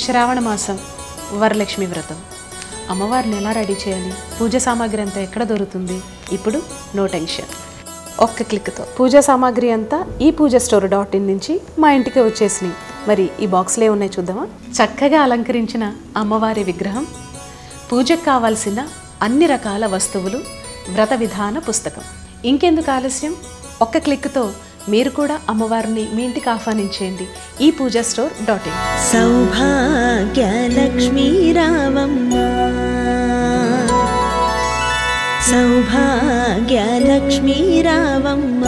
శ్రావణ మాసం వరలక్ష్మి వ్రతం. అమ్మవారిని ఎలా రెడీ చేయాలి, పూజ సామాగ్రి అంతా ఎక్కడ దొరుకుతుంది? ఇప్పుడు నో టెన్షన్, ఒక్క క్లిక్తో పూజా సామాగ్రి అంతా ఈ పూజాస్టోర్.in నుంచి మా ఇంటికి వచ్చేసినాయి. మరి ఈ బాక్స్లే ఉన్నాయి చూద్దామా? చక్కగా అలంకరించిన అమ్మవారి విగ్రహం, పూజకు కావాల్సిన అన్ని రకాల వస్తువులు, వ్రత విధాన పుస్తకం. ఇంకెందుకు ఆలస్యం, ఒక్క క్లిక్తో మీరు కూడా అమ్మవారిని మీ ఇంటికి ఆహ్వానించేయండి ఈ పూజాస్టోర్.in. సౌభాగ్యలక్ష్మీ రావమ్మ, సౌభాగ్యలక్ష్మీ రావమ్మ.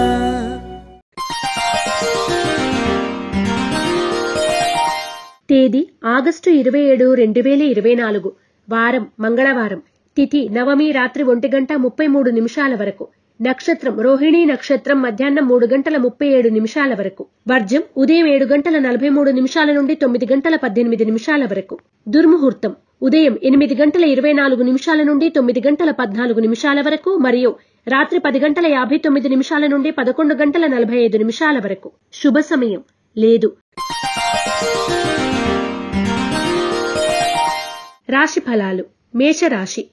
తేదీ ఆగస్టు 27, 2024. వారం మంగళవారం. తిథి నవమి రాత్రి 1:33 వరకు. నక్షత్రం రోహిణీ నక్షత్రం మధ్యాహ్నం 3:37 వరకు. వర్జం ఉదయం 7:43 నుండి 9:18 వరకు. దుర్ముహూర్తం ఉదయం 8:24 నుండి 9:14 వరకు మరియు రాత్రి 10:59 నుండి 11:45 వరకు. శుభ సమయం లేదు. రాశి ఫలాలు. మేషరాశి.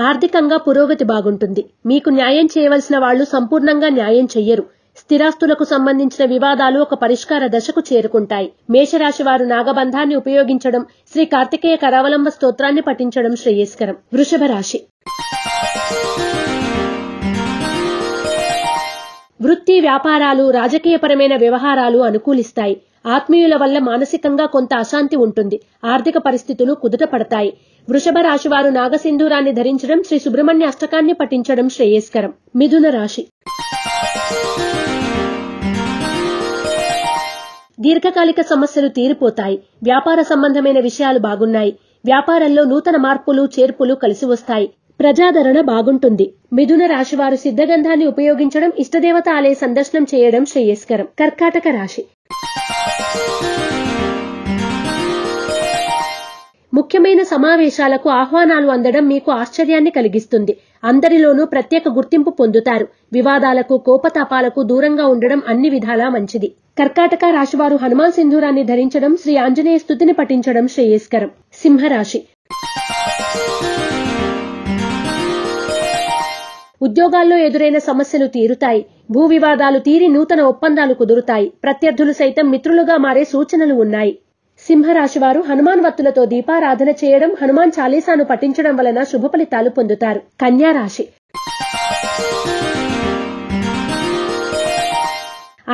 ఆర్థికంగా పురోగతి బాగుంటుంది. మీకు న్యాయం చేయవలసిన వాళ్లు సంపూర్ణంగా న్యాయం చెయ్యరు. స్థిరాస్తులకు సంబంధించిన వివాదాలు ఒక పరిష్కార దశకు చేరుకుంటాయి. మేషరాశి వారు నాగబంధాన్ని ఉపయోగించడం, శ్రీ కార్తికేయ కరావలంబ స్తోత్రాన్ని పఠించడం శ్రేయస్కరం. వృషభ రాశి. వృత్తి, వ్యాపారాలు, రాజకీయపరమైన వ్యవహారాలు అనుకూలిస్తాయి. ఆత్మీయుల వల్ల మానసికంగా కొంత అశాంతి ఉంటుంది. ఆర్థిక పరిస్థితులు కుదుట పడతాయి. వృషభ రాశి వారు నాగసింధూరాన్ని ధరించడం, శ్రీ సుబ్రహ్మణ్య అష్టకాన్ని పఠించడం శ్రేయస్కరం. మిథున రాశి. దీర్ఘకాలిక సమస్యలు తీరిపోతాయి. వ్యాపార సంబంధమైన విషయాలు బాగున్నాయి. వ్యాపారంలో నూతన మార్పులు, చేర్పులు కలిసి వస్తాయి. ప్రజాదరణ బాగుంటుంది. మిథున రాశి వారు సిద్ధగంధాన్ని ఉపయోగించడం, ఇష్టదేవత ఆలయ సందర్శనం చేయడం శ్రేయస్కరం. కర్కాటక రాశి. ముఖ్యమైన సమావేశాలకు ఆహ్వానాలు అందడం మీకు ఆశ్చర్యాన్ని కలిగిస్తుంది. అందరిలోనూ ప్రత్యేక గుర్తింపు పొందుతారు. వివాదాలకు, కోపతాపాలకు దూరంగా ఉండడం అన్ని విధాలా మంచిది. కర్కాటక రాశివారు హనుమాన్ సింధూరాన్ని ధరించడం, శ్రీ ఆంజనేయ స్తుతిని పఠించడం శ్రేయస్కరం. సింహరాశి. ఉద్యోగాల్లో ఎదురైన సమస్యలు తీరుతాయి. భూ వివాదాలు తీరి నూతన ఒప్పందాలు కుదురుతాయి. ప్రత్యర్థులు సైతం మిత్రులుగా మారే సూచనలు ఉన్నాయి. సింహరాశి వారు హనుమాన్ వత్తులతో దీపారాధన చేయడం, హనుమాన్ చాలీసాను పఠించడం వలన శుభ ఫలితాలు పొందుతారు. కన్యా రాశి.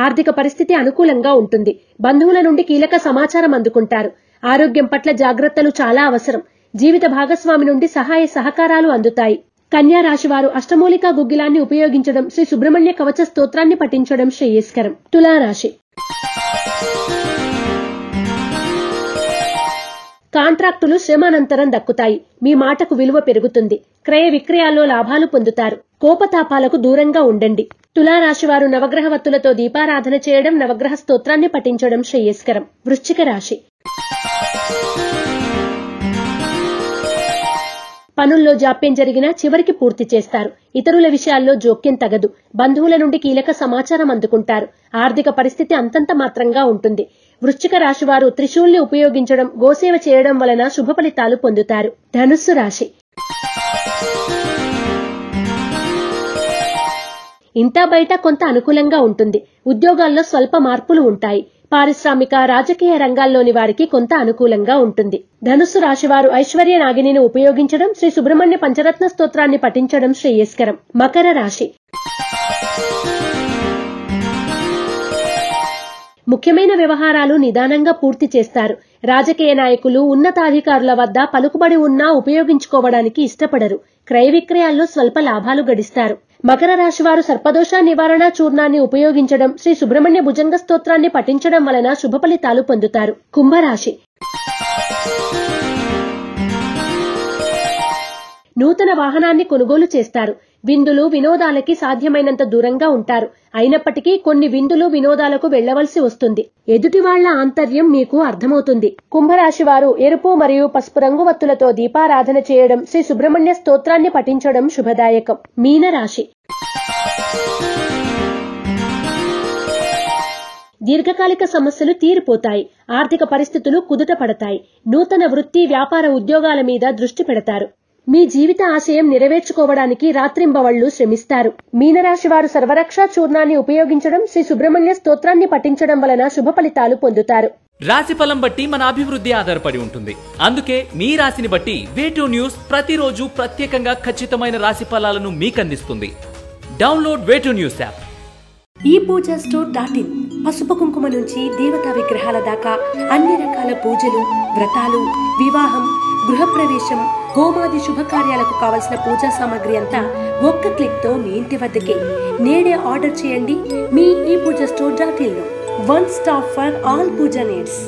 ఆర్థిక పరిస్థితి అనుకూలంగా ఉంటుంది. బంధువుల నుండి కీలక సమాచారం అందుకుంటారు. ఆరోగ్యం పట్ల జాగ్రత్తలు చాలా అవసరం. జీవిత భాగస్వామి నుండి సహాయ సహకారాలు అందుతాయి. కన్యా రాశి వారు అష్టమూలికా గుగ్గిలాన్ని ఉపయోగించడం, శ్రీ సుబ్రహ్మణ్య కవచ స్తోత్రాన్ని పఠించడం శ్రేయస్కరం. తులారాశి. కాంట్రాక్టులు శ్రమానంతరం దక్కుతాయి. మీ మాటకు విలువ పెరుగుతుంది. క్రయ విక్రయాల్లో లాభాలు పొందుతారు. కోపతాపాలకు దూరంగా ఉండండి. తులారాశి వారు నవగ్రహ వత్తులతో దీపారాధన చేయడం, నవగ్రహ స్తోత్రాన్ని పఠించడం శ్రేయస్కరం. వృశ్చిక రాశి. పనుల్లో జాప్యం జరిగినా చివరికి పూర్తి చేస్తారు. ఇతరుల విషయాల్లో జోక్యం తగదు. బంధువుల నుండి కీలక సమాచారం అందుకుంటారు. ఆర్థిక పరిస్థితి అంతంత మాత్రంగా ఉంటుంది. వృశ్చిక రాశి వారు త్రిశూల్ని ఉపయోగించడం, గోసేవ చేయడం వలన శుభ ఫలితాలు పొందుతారు. ధనుస్సు రాశి. ఇంటా బయట కొంత అనుకూలంగా ఉంటుంది. ఉద్యోగాల్లో స్వల్ప మార్పులు ఉంటాయి. పారిశ్రామిక, రాజకీయ రంగాల్లోని వారికి కొంత అనుకూలంగా ఉంటుంది. ధనుస్సు రాశివారు ఐశ్వర్య నాగిని ఉపయోగించడం, శ్రీ సుబ్రహ్మణ్య పంచరత్న స్తోత్రాన్ని పఠించడం శ్రేయస్కరం. మకర రాశి. ముఖ్యమైన వ్యవహారాలు నిదానంగా పూర్తి చేస్తారు. రాజకీయ నాయకులు, ఉన్నతాధికారుల వద్ద పలుకుబడి ఉన్నా ఉపయోగించుకోవడానికి ఇష్టపడరు. క్రయ విక్రయాల్లో స్వల్ప లాభాలు గడిస్తారు. మకర రాశి వారు సర్పదోష నివారణ చూర్ణాన్ని ఉపయోగించడం, శ్రీ సుబ్రహ్మణ్య భుజంగ స్తోత్రాన్ని పఠించడం వలన శుభ ఫలితాలు పొందుతారు. కుంభరాశి. నూతన వాహనాన్ని కొనుగోలు చేస్తారు. విందులు, వినోదాలకి సాధ్యమైనంత దూరంగా ఉంటారు. అయినప్పటికీ కొన్ని విందులు, వినోదాలకు వెళ్లవలసి వస్తుంది. ఎదుటి వాళ్ల ఆంతర్యం మీకు అర్థమవుతుంది. కుంభరాశి వారు ఎరుపు మరియు పసుపు రంగు వత్తులతో దీపారాధన చేయడం, శ్రీ సుబ్రహ్మణ్య స్తోత్రాన్ని పఠించడం శుభదాయకం. మీనరాశి. దీర్ఘకాలిక సమస్యలు తీరిపోతాయి. ఆర్థిక పరిస్థితులు కుదుట పడతాయి. నూతన వృత్తి, వ్యాపార, ఉద్యోగాల మీద దృష్టి పెడతారు. మీ జీవిత ఆశయం నెరవేర్చుకోవడానికి రాత్రింబవళ్లు శ్రమిస్తారు. మీనరాశి వారు సర్వరక్ష చూర్ణాన్ని ఉపయోగించడం, శ్రీ సుబ్రహ్మణ్య స్తోత్రాన్ని పఠించడం వలన శుభ ఫలితాలు పొందుతారు. రాశి ఫలం బట్టి మన అభివృద్ధి ఆధారపడి ఉంటుంది. అందుకే మీ రాశిని బట్టి వే2 న్యూస్ ప్రతిరోజు ప్రత్యేకంగా ఖచ్చితమైన రాశి ఫలాలను మీకు అందిస్తుంది. Download వే2 news app. ePoojaStore.in పసుపు కుంకుమ నుంచి దేవతా విగ్రహాల దాకా అన్ని రకాల పూజలు, వ్రతాలు, వివాహం, గృహప్రవేశం, హోమాది శుభకార్యాలకు కావలసిన పూజా సామాగ్రి అంతా ఒక్క క్లిక్ తో మీ ఇంటి వద్దకే. నేడే ఆర్డర్ చేయండి మీ ePoojaStore.in లో. One stop for all puja needs.